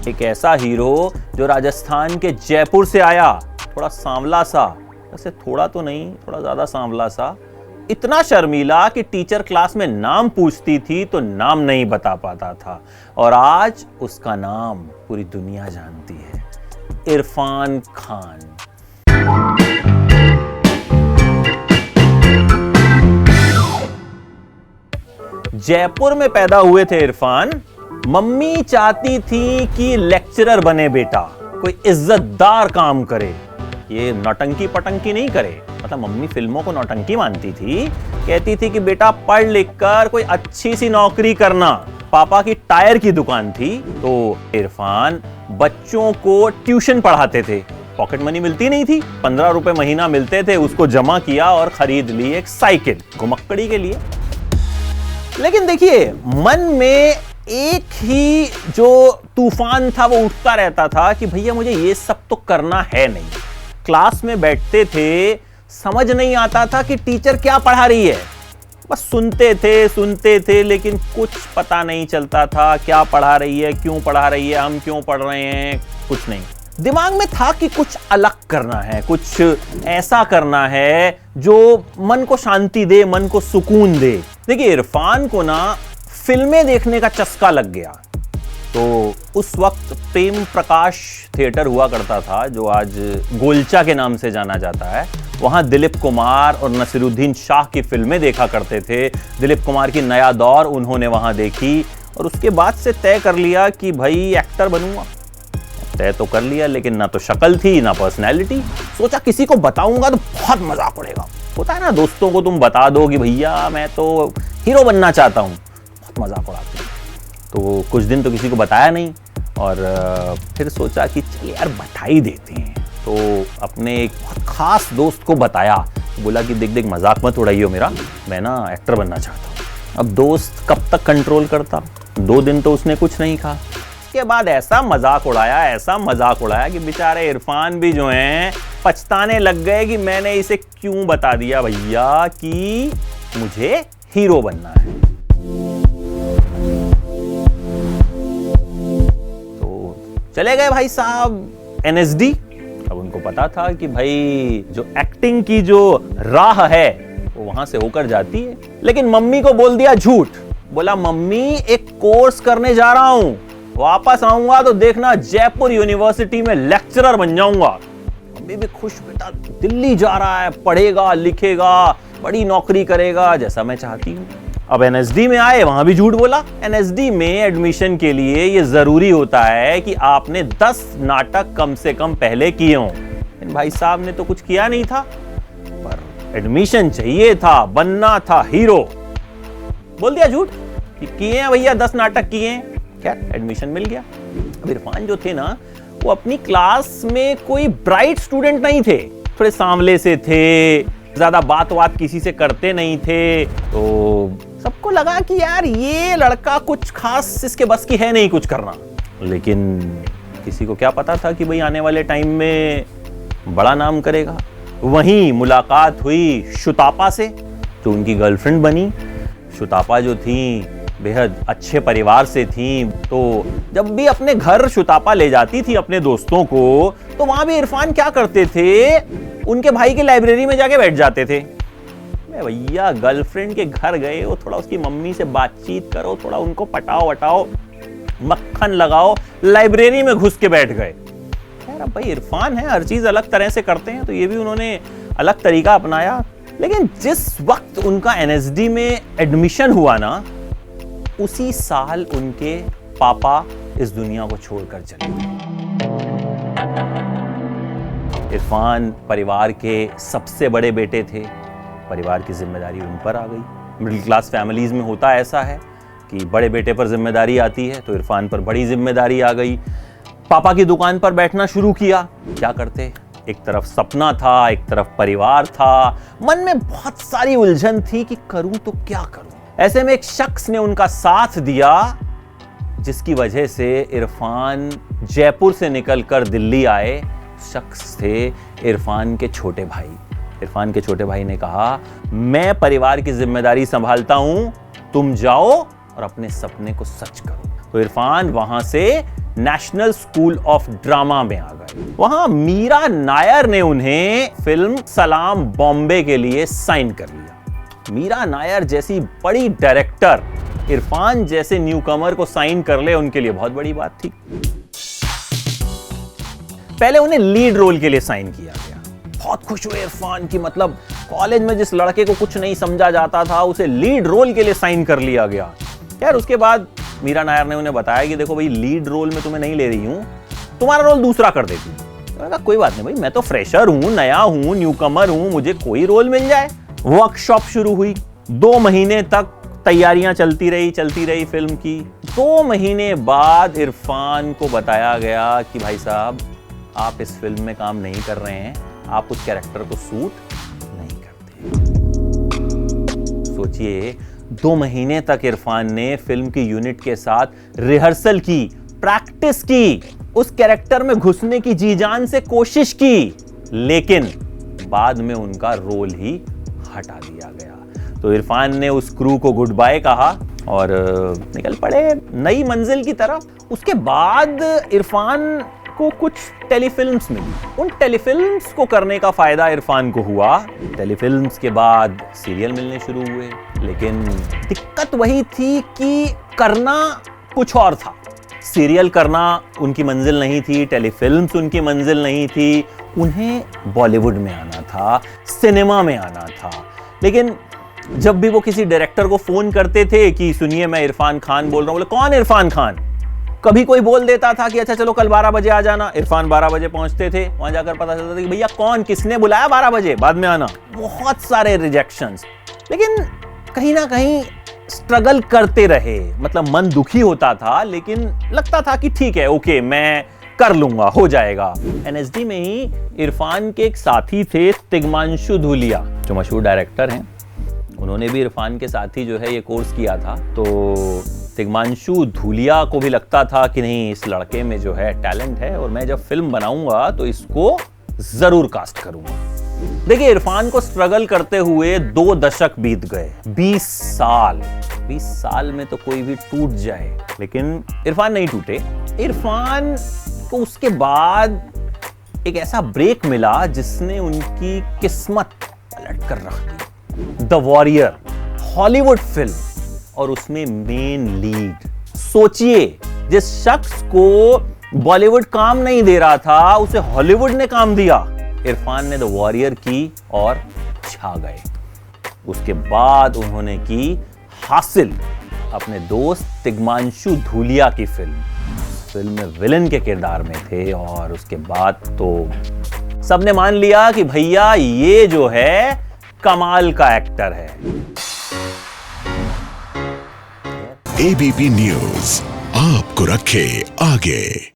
एक ऐसा हीरो जो राजस्थान के जयपुर से आया, थोड़ा सांवला सा, वैसे थोड़ा तो नहीं, थोड़ा ज्यादा सांवला सा, इतना शर्मीला कि टीचर क्लास में नाम पूछती थी तो नाम नहीं बता पाता था, और आज उसका नाम पूरी दुनिया जानती है, इरफान खान। जयपुर में पैदा हुए थे इरफान। मम्मी चाहती थी कि लेक्चरर बने बेटा, कोई इज्जतदार काम करे, ये नौटंकी पटंकी नहीं करे। मतलब मम्मी फिल्मों को नौटंकी मानती थी, कहती थी कि बेटा पढ़ लिख कर कोई अच्छी सी नौकरी करना। पापा की टायर की दुकान थी, तो इरफान बच्चों को ट्यूशन पढ़ाते थे। पॉकेट मनी मिलती नहीं थी, 15 रुपए महीना मिलते थे, उसको जमा किया और खरीद ली एक साइकिल घुमक्कड़ी के लिए। लेकिन देखिए, मन में एक ही जो तूफान था वो उठता रहता था कि भैया मुझे ये सब तो करना है नहीं। क्लास में बैठते थे, समझ नहीं आता था कि टीचर क्या पढ़ा रही है, बस सुनते थे, लेकिन कुछ पता नहीं चलता था क्या पढ़ा रही है, क्यों पढ़ा रही है, हम क्यों पढ़ रहे हैं, कुछ नहीं। दिमाग में था कि कुछ अलग करना है, कुछ ऐसा करना है जो मन को शांति दे, मन को सुकून दे। देखिए, इरफान को ना फिल्में देखने का चस्का लग गया। तो उस वक्त प्रेम प्रकाश थिएटर हुआ करता था, जो आज गोलचा के नाम से जाना जाता है। वहां दिलीप कुमार और नसीरुद्दीन शाह की फिल्में देखा करते थे। दिलीप कुमार की नया दौर उन्होंने वहां देखी, और उसके बाद से तय कर लिया कि भाई एक्टर बनूंगा। तय तो कर लिया, लेकिन ना तो शक्ल थी ना पर्सनैलिटी। सोचा किसी को बताऊंगा तो बहुत मजाक उड़ेगा। होता है ना, दोस्तों को तुम बता दो कि भैया मैं तो हीरो बनना चाहता हूँ, बहुत मजाक उड़ाते हैं। तो कुछ दिन तो किसी को बताया नहीं, और फिर सोचा कि चलिए यार बता ही देते हैं। तो अपने एक बहुत खास दोस्त को बताया, बोला कि देख देख मजाक मत उड़ाइयो मेरा, मैं ना एक्टर बनना चाहता हूँ। अब दोस्त कब तक कंट्रोल करता, 2 दिन तो उसने कुछ नहीं कहा। उसके बाद ऐसा मजाक उड़ाया कि बेचारे इरफान भी जो हैं पछताने लग गए कि मैंने इसे क्यों बता दिया भैया कि मुझे हीरो बनना है। तो चले गए भाई साहब NSD। अब उनको पता था कि भाई जो एक्टिंग की जो राह है वो वहां से होकर जाती है। लेकिन मम्मी को बोल दिया झूठ। बोला मम्मी एक कोर्स करने जा रहा हूं, वापस आऊंगा तो देखना जयपुर यूनिवर्सिटी में लेक्चरर बन जाऊंगा। मम्मी भी खुश, बेटा दिल्ली जा रहा है, पढ़ेगा लिखेगा, बड़ी नौकरी करेगा जैसा मैं चाहती हूँ। अब NSD में आए, वहां भी झूठ बोला। NSD में एडमिशन के लिए ये जरूरी होता है कि आपने 10 नाटक कम से कम पहले किए हों। इन भाई साहब ने तो कुछ किया नहीं था, पर एडमिशन चाहिए था, बनना था हीरो। बोल दिया झूठ कि किए हैं भैया, 10 नाटक किए हैं। खैर एडमिशन मिल गया। अब इरफान जो थे ना, वो अपनी क्लास में कोई ब्राइट स्टूडेंट नहीं थे, थोड़े सांवले से थे, ज्यादा बात किसी से करते नहीं थे। तो सबको लगा कि यार ये लड़का कुछ खास इसके बस की है नहीं कुछ करना। लेकिन किसी को क्या पता था कि भाई आने वाले टाइम में बड़ा नाम करेगा। वहीं मुलाकात हुई शुतापा से, जो उनकी गर्लफ्रेंड बनी। शुतापा जो थी बेहद अच्छे परिवार से थी, तो जब भी अपने घर शुतापा ले जाती थी अपने दोस्तों को, तो वहां भी इरफान क्या करते थे, उनके भाई की लाइब्रेरी में जाके बैठ जाते थे। भैया गर्लफ्रेंड के घर गए हो, थोड़ा उसकी मम्मी से बातचीत करो, थोड़ा उनको पटाओ वटाओ, मक्खन लगाओ, लाइब्रेरी में घुस के बैठ गए। यार भाई इरफान है, हर चीज अलग तरह से करते हैं, तो ये भी उन्होंने अलग तरीका अपनाया। लेकिन जिस वक्त उनका NSD में एडमिशन हुआ ना, उसी साल उनके पापा इस दुनिया को छोड़कर चले गए। इरफान परिवार के सबसे बड़े बेटे थे, परिवार की जिम्मेदारी उन पर आ गई। मिडिल क्लास फैमिलीज में होता ऐसा है कि बड़े बेटे पर जिम्मेदारी आती है, तो इरफान पर बड़ी जिम्मेदारी आ गई। पापा की दुकान पर बैठना शुरू किया। क्या करते, एक तरफ सपना था, एक तरफ परिवार था, मन में बहुत सारी उलझन थी कि करूं तो क्या करूं। ऐसे में एक शख्स ने उनका साथ दिया, जिसकी वजह से इरफान जयपुर से निकलकर दिल्ली आए। शख्स थे इरफान के छोटे भाई। इरफान के छोटे भाई ने कहा, मैं परिवार की जिम्मेदारी संभालता हूं, तुम जाओ और अपने सपने को सच करो। तो इरफान वहां से नेशनल स्कूल ऑफ ड्रामा में आ गए। वहां मीरा नायर ने उन्हें फिल्म सलाम बॉम्बे के लिए साइन कर लिया। मीरा नायर जैसी बड़ी डायरेक्टर इरफान जैसे न्यूकमर को साइन कर ले, उनके लिए बहुत बड़ी बात थी। पहले उन्हें लीड रोल के लिए साइन किया गया। बहुत खुश हुए इरफान की, मतलब कॉलेज में जिस लड़के को कुछ नहीं समझा जाता था उसे लीड रोल के लिए साइन कर लिया गया। यार उसके बाद मीरा नायर ने उन्हें बताया कि देखो भाई, लीड रोल में तुम्हें नहीं ले रही हूं, तुम्हारा रोल दूसरा कर देती हूं। मैंने कहा कोई बात नहीं भाई, मैं तो फ्रेशर हूं, नया हूं, न्यूकमर हूं, मुझे कोई रोल मिल जाए। वर्कशॉप शुरू हुई। 2 महीने तक तैयारियां चलती रही फिल्म की। 2 महीने बाद इरफान को बताया गया कि भाई साहब, आप इस फिल्म में काम नहीं कर रहे हैं, आप उस कैरेक्टर को सूट नहीं करते। सोचिए, 2 महीने तक इरफान ने फिल्म की यूनिट के साथ रिहर्सल की, प्रैक्टिस की, उस कैरेक्टर में घुसने की जी जान से कोशिश की, लेकिन बाद में उनका रोल ही हटा दिया गया। तो इरफान ने उस क्रू को गुड बाय कहा और निकल पड़े नई मंजिल की तरफ। उसके बाद इरफान को कुछ टेलीफिल्म्स मिली। उन टेलीफिल्म्स को करने का फायदा इरफान को हुआ। टेलीफिल्म्स के बाद सीरियल मिलने शुरू हुए, लेकिन दिक्कत वही थी कि करना कुछ और था। सीरियल करना उनकी मंजिल नहीं थी, टेलीफिल्म्स उनकी मंजिल नहीं थी। उन्हें बॉलीवुड में आना था, सिनेमा में आना था। लेकिन जब भी वो किसी डायरेक्टर को फोन करते थे कि सुनिए मैं इरफान खान बोल रहा हूं, बोले कौन इरफान खान? कभी कोई बोल देता था कि अच्छा चलो कल 12 बजे आ जाना। इरफान 12 बजे पहुंचते थे, वहां जाकर पता चलता था कि भैया कौन, किसने बुलाया 12 बजे, बाद में आना। बहुत सारे रिजेक्शंस। लेकिन कहीं ना कहीं स्ट्रगल करते रहे, मतलब मन दुखी होता था, लेकिन लगता था कि ठीक है, ओके, मैं कर लूंगा, हो जाएगा। एनएसडी में ही इरफान के एक साथी थे, तिग्मांशु धूलिया, जो मशहूर डायरेक्टर हैं। उन्होंने भी इरफान के साथ ही जो है ये कोर्स किया था। तो तिग्मांशु धूलिया को भी लगता था कि नहीं, इस लड़के में जो है टैलेंट है और मैं जब फिल्म बनाऊंगा तो इसको जरूर कास्ट करूंगा। देखिए, इरफान को स्ट्रगल करते हुए 2 दशक बीत गए, 20 साल। 20 साल में तो कोई भी टूट जाए, लेकिन इरफान नहीं टूटे। इरफान को उसके बाद एक ऐसा ब्रेक मिला जिसने उनकी किस्मत पलट कर रख दी। द वॉरियर, हॉलीवुड फिल्म, और उसमें मेन लीड। सोचिए, जिस शख्स को बॉलीवुड काम नहीं दे रहा था, उसे हॉलीवुड ने काम दिया। इरफान ने द वॉरियर की और छा गए। उसके बाद उन्होंने की हासिल, अपने दोस्त तिग्मांशु धूलिया की फिल्म में विलन के किरदार में थे। और उसके बाद तो सबने मान लिया कि भैया ये जो है कमाल का एक्टर है। एबीपी न्यूज आपको रखे आगे।